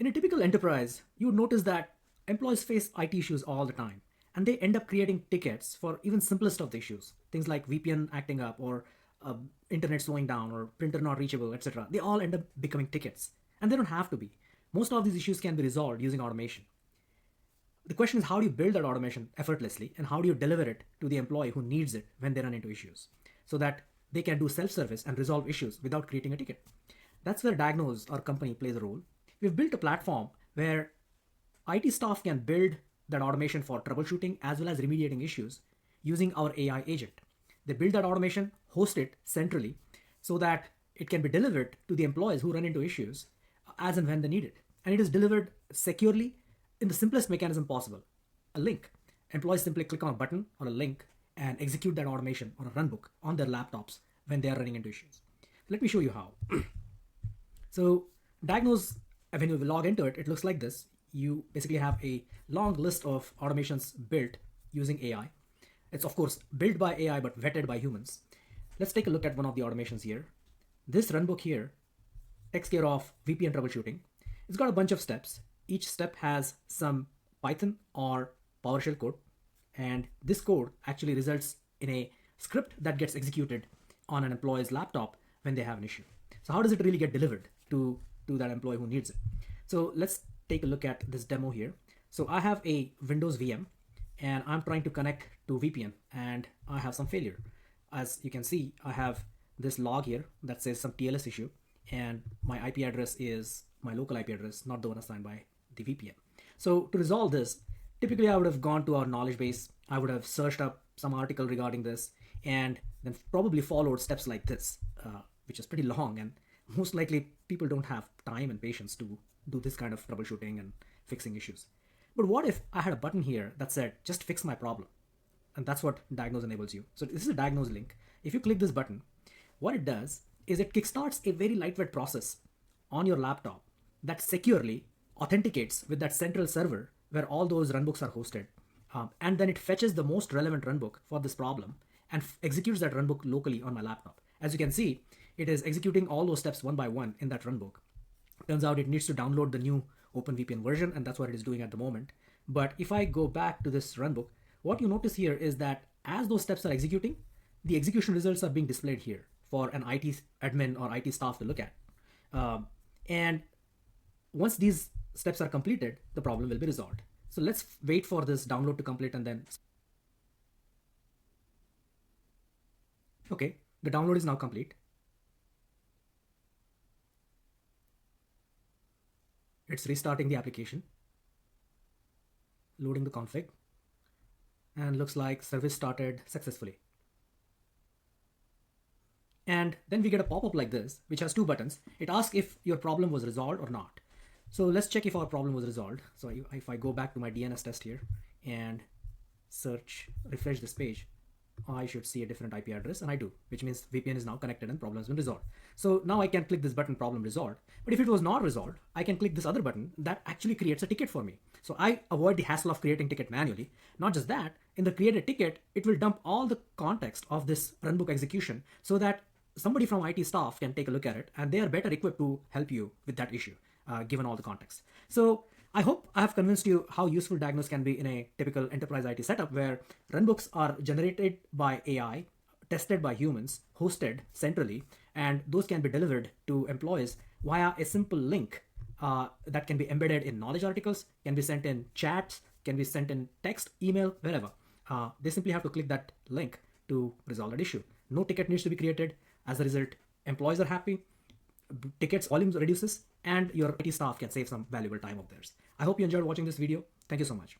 In a typical enterprise, you would notice that employees face IT issues all the time, and they end up creating tickets for even simplest of the issues. Things like VPN acting up, or internet slowing down, or printer not reachable, etc. They all end up becoming tickets, and they don't have to be. Most of these issues can be resolved using automation. The question is, how do you build that automation effortlessly, and how do you deliver it to the employee who needs it when they run into issues, so that they can do self-service and resolve issues without creating a ticket? That's where DagKnows, our company, plays a role. We've built a platform where IT staff can build that automation for troubleshooting as well as remediating issues using our AI agent. They build that automation, host it centrally so that it can be delivered to the employees who run into issues as and when they need it. And it is delivered securely in the simplest mechanism possible, a link. Employees simply click on a button or a link and execute that automation or a runbook on their laptops when they are running into issues. Let me show you how. So DagKnows, when you log into it, it looks like this. You basically have a long list of automations built using AI. It's of course built by AI but vetted by humans. Let's take a look at one of the automations here. This runbook here takes care of VPN troubleshooting. It's got a bunch of steps. Each step has some Python or PowerShell code, and this code actually results in a script that gets executed on an employee's laptop when they have an issue. So how does it really get delivered to that employee who needs it? So let's take a look at this demo here. So I have a Windows VM and I'm trying to connect to VPN, and I have some failure. As you can see, I have this log here that says some TLS issue, and my IP address is my local IP address, not the one assigned by the VPN. So to resolve this, typically I would have gone to our knowledge base. I would have searched up some article regarding this and then probably followed steps like this, which is pretty long, and most likely people don't have time and patience to do this kind of troubleshooting and fixing issues. But what if I had a button here that said, just fix my problem? And that's what DagKnows enables you. So this is a DagKnows link. If you click this button, what it does is it kickstarts a very lightweight process on your laptop that securely authenticates with that central server where all those runbooks are hosted. And then it fetches the most relevant runbook for this problem and executes that runbook locally on my laptop. As you can see, it is executing all those steps one by one in that runbook. Turns out it needs to download the new OpenVPN version, and that's what it is doing at the moment. But if I go back to this runbook, what you notice here is that as those steps are executing, the execution results are being displayed here for an IT admin or IT staff to look at. And once these steps are completed, the problem will be resolved. So let's wait for this download to complete and then... Okay, the download is now complete. It's restarting the application, loading the config, and looks like service started successfully. And then we get a pop-up like this, which has two buttons. It asks if your problem was resolved or not. So let's check if our problem was resolved. So if I go back to my DNS test here and refresh this page, I should see a different IP address, and I do, which means VPN is now connected and problem has been resolved. So now I can click this button, problem resolved. But if it was not resolved, I can click this other button that actually creates a ticket for me. So I avoid the hassle of creating ticket manually. Not just that, in the created ticket, it will dump all the context of this runbook execution so that somebody from IT staff can take a look at it, and they are better equipped to help you with that issue, given all the context. So I hope I have convinced you how useful DagKnows can be in a typical enterprise IT setup where runbooks are generated by AI, tested by humans, hosted centrally, and those can be delivered to employees via a simple link that can be embedded in knowledge articles, can be sent in chats, can be sent in text, email, wherever. They simply have to click that link to resolve that issue. No ticket needs to be created. As a result, employees are happy, tickets volume reduces, and your IT staff can save some valuable time of theirs. I hope you enjoyed watching this video. Thank you so much.